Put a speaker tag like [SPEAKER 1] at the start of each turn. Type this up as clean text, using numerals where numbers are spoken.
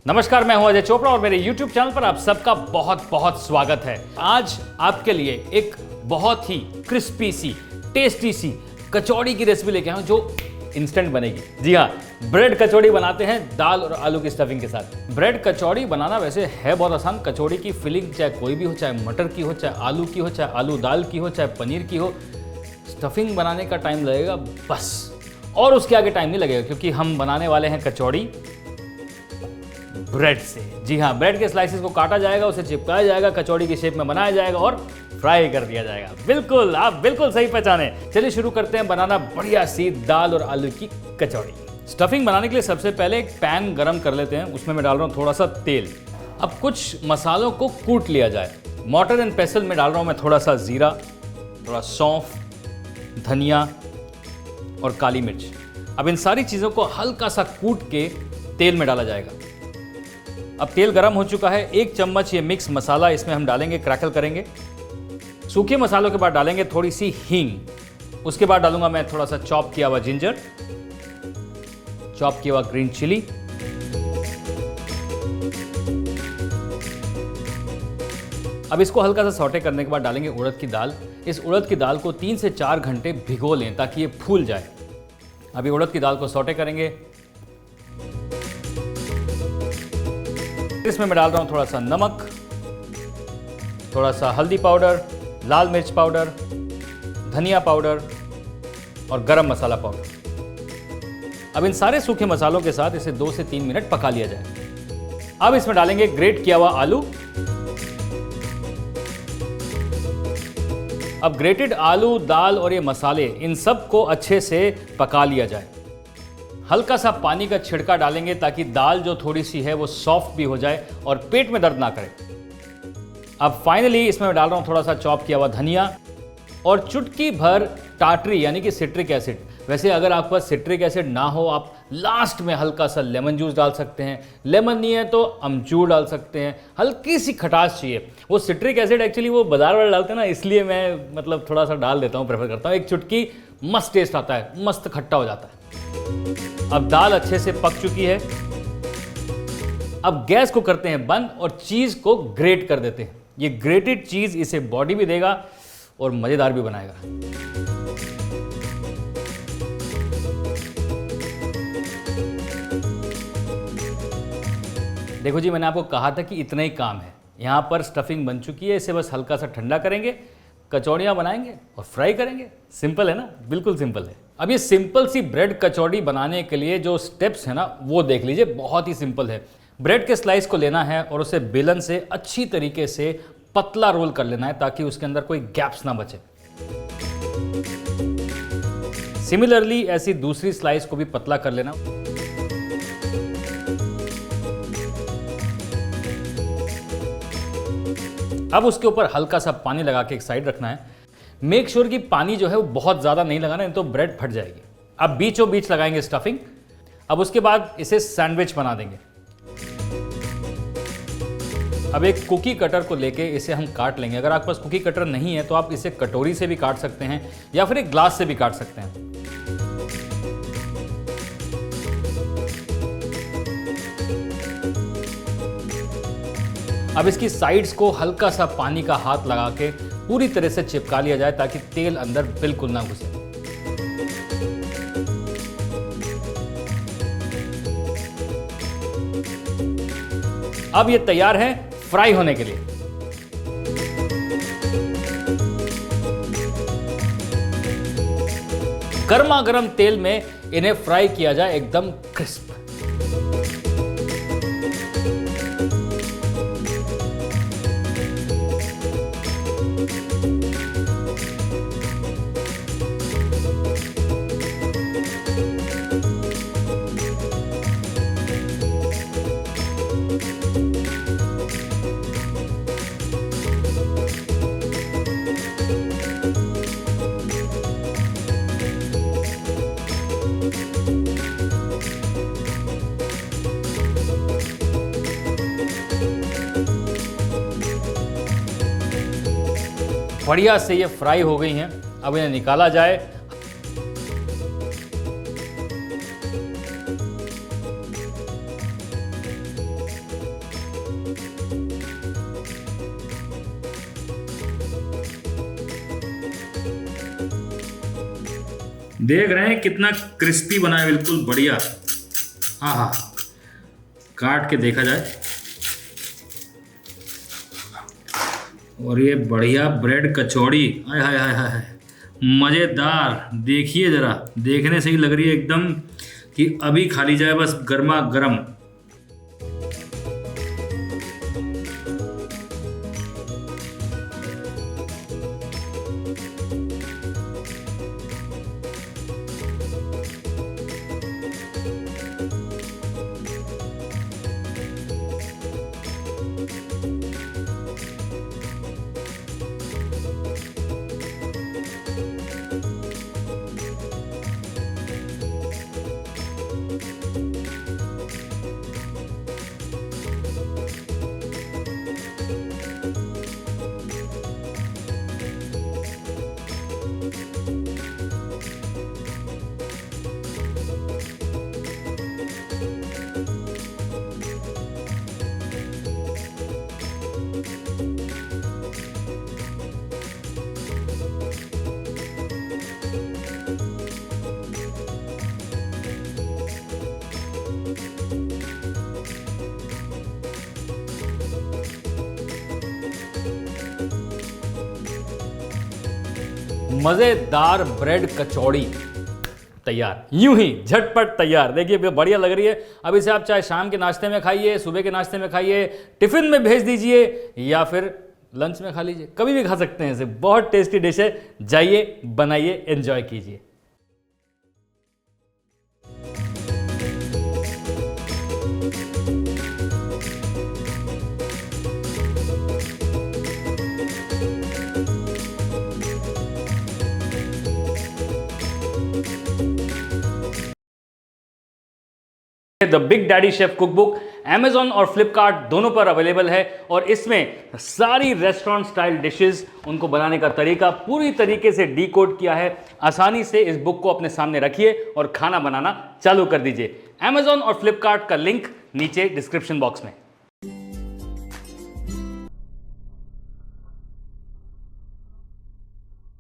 [SPEAKER 1] नमस्कार, मैं हूं अजय चोपड़ा और मेरे YouTube चैनल पर आप सबका बहुत बहुत स्वागत है। आज आपके लिए एक बहुत ही क्रिस्पी सी, टेस्टी सी कचौड़ी की रेसिपी लेके आया हूं जो इंस्टेंट बनेगी। जी हाँ, ब्रेड कचौड़ी बनाते हैं दाल और आलू की स्टफिंग के साथ। ब्रेड कचौड़ी बनाना वैसे है बहुत आसान। कचौड़ी की फिलिंग चाहे कोई भी हो, चाहे मटर की हो, चाहे आलू की हो, चाहे आलू दाल की हो, चाहे पनीर की हो, स्टफिंग बनाने का टाइम लगेगा बस, और उसके आगे टाइम नहीं लगेगा क्योंकि हम बनाने वाले हैं कचौड़ी ब्रेड से। जी हाँ, ब्रेड के स्लाइसेस को काटा जाएगा, उसे चिपकाया जाएगा, कचौड़ी की शेप में बनाया जाएगा और फ्राई कर दिया जाएगा। बिल्कुल, आप बिल्कुल सही पहचाने। चलिए शुरू करते हैं बनाना बढ़िया सी दाल और आलू की कचौड़ी। स्टफिंग बनाने के लिए सबसे पहले एक पैन गरम कर लेते हैं। उसमें मैं डाल रहा हूँ थोड़ा सा तेल। अब कुछ मसालों को कूट लिया जाए। मॉर्टर एंड पेसल में डाल रहा हूँ मैं थोड़ा सा जीरा, थोड़ा सौंफ, धनिया और काली मिर्च। अब इन सारी चीज़ों को हल्का सा कूट के तेल में डाला जाएगा। अब तेल गरम हो चुका है। 1 चम्मच ये मिक्स मसाला इसमें हम डालेंगे, क्रैकल करेंगे। सूखे मसालों के बाद डालेंगे थोड़ी सी हींग। उसके बाद डालूंगा मैं थोड़ा सा चॉप किया हुआ जिंजर, चॉप किया हुआ ग्रीन चिली, अब इसको हल्का सा सौटे करने के बाद डालेंगे उड़द की दाल। इस उड़द की दाल को 3 से 4 घंटे भिगो लें ताकि ये फूल जाए। अभी उड़द की दाल को सौटे करेंगे। इसमें मैं डाल रहा हूं थोड़ा सा नमक, थोड़ा सा हल्दी पाउडर, लाल मिर्च पाउडर, धनिया पाउडर और गरम मसाला पाउडर। अब इन सारे सूखे मसालों के साथ इसे 2 से 3 मिनट पका लिया जाए। अब इसमें डालेंगे ग्रेट किया हुआ आलू। अब ग्रेटेड आलू, दाल और ये मसाले, इन सब को अच्छे से पका लिया जाए। हल्का सा पानी का छिड़का डालेंगे ताकि दाल जो थोड़ी सी है वो सॉफ्ट भी हो जाए और पेट में दर्द ना करे। अब फाइनली इसमें मैं डाल रहा हूँ थोड़ा सा चॉप किया हुआ धनिया और चुटकी भर टाटरी यानी कि सिट्रिक एसिड। वैसे अगर आपके पास सिट्रिक एसिड ना हो, आप लास्ट में हल्का सा लेमन जूस डाल सकते हैं। लेमन नहीं है तो अमचूर डाल सकते हैं। हल्की सी खटास चाहिए। वो सिट्रिक एसिड एक्चुअली वो बाजार वाले डालते हैं ना, इसलिए मैं थोड़ा सा डाल देता हूँ, प्रेफर करता हूँ। एक चुटकी, मस्त टेस्ट आता है, मस्त खट्टा हो जाता है। अब दाल अच्छे से पक चुकी है। अब गैस को करते हैं बंद और चीज को ग्रेट कर देते हैं। ये ग्रेटेड चीज इसे बॉडी भी देगा और मजेदार भी बनाएगा। देखो जी, मैंने आपको कहा था कि इतना ही काम है। यहां पर स्टफिंग बन चुकी है, इसे बस हल्का सा ठंडा करेंगे, कचौड़ियां बनाएंगे और फ्राई करेंगे। सिंपल है ना, बिल्कुल सिंपल है। अब ये सिंपल सी ब्रेड कचौड़ी बनाने के लिए जो स्टेप्स है ना, वो देख लीजिए, बहुत ही सिंपल है। ब्रेड के स्लाइस को लेना है और उसे बेलन से अच्छी तरीके से पतला रोल कर लेना है ताकि उसके अंदर कोई गैप्स ना बचे। सिमिलरली ऐसी दूसरी स्लाइस को भी पतला कर लेना। अब उसके ऊपर हल्का सा पानी लगा के एक साइड रखना है। मेक श्योर कि पानी जो है वो बहुत ज़्यादा नहीं लगाना, नहीं तो ब्रेड फट जाएगी। अब बीचों बीच लगाएंगे स्टफिंग। अब उसके बाद इसे सैंडविच बना देंगे। अब एक कुकी कटर को लेके इसे हम काट लेंगे। अगर आपके पास कुकी कटर नहीं है तो आप इसे कटोरी से भी काट सकते हैं या फिर एक ग्लास से भी काट सकते हैं। अब इसकी साइड्स को हल्का सा पानी का हाथ लगा के पूरी तरह से चिपका लिया जाए ताकि तेल अंदर बिल्कुल ना घुसे। अब ये तैयार है फ्राई होने के लिए। गर्मा गर्म तेल में इन्हें फ्राई किया जाए एकदम क्रिस्प। बढ़िया से ये फ्राई हो गई हैं। अब इन्हें निकाला जाए। देख रहे हैं कितना क्रिस्पी बना है, बिल्कुल बढ़िया। हाँ हाँ, काट के देखा जाए। और ये बढ़िया ब्रेड कचौड़ी, हाय हाय हाय हाय, मज़ेदार। देखिए ज़रा, देखने से ही लग रही है एकदम कि अभी खा ली जाए, बस गर्मा गर्म। मज़ेदार ब्रेड कचौड़ी तैयार, यूं ही झटपट तैयार। देखिए बढ़िया लग रही है। अब इसे आप चाहे शाम के नाश्ते में खाइए, सुबह के नाश्ते में खाइए, टिफिन में भेज दीजिए या फिर लंच में खा लीजिए, कभी भी खा सकते हैं इसे। बहुत टेस्टी डिश है, जाइए बनाइए, एंजॉय कीजिए। The big daddy chef cookbook Amazon और फ्लिपकार्ट दोनों पर अवेलेबल है और इसमें सारी रेस्टोरेंट स्टाइल डिशेस, उनको बनाने का तरीका पूरी तरीके से डीकोड किया है। आसानी से इस बुक को अपने सामने रखिए और खाना बनाना चालू कर दीजिए। Amazon और फ्लिपकार्ट का लिंक नीचे डिस्क्रिप्शन बॉक्स में।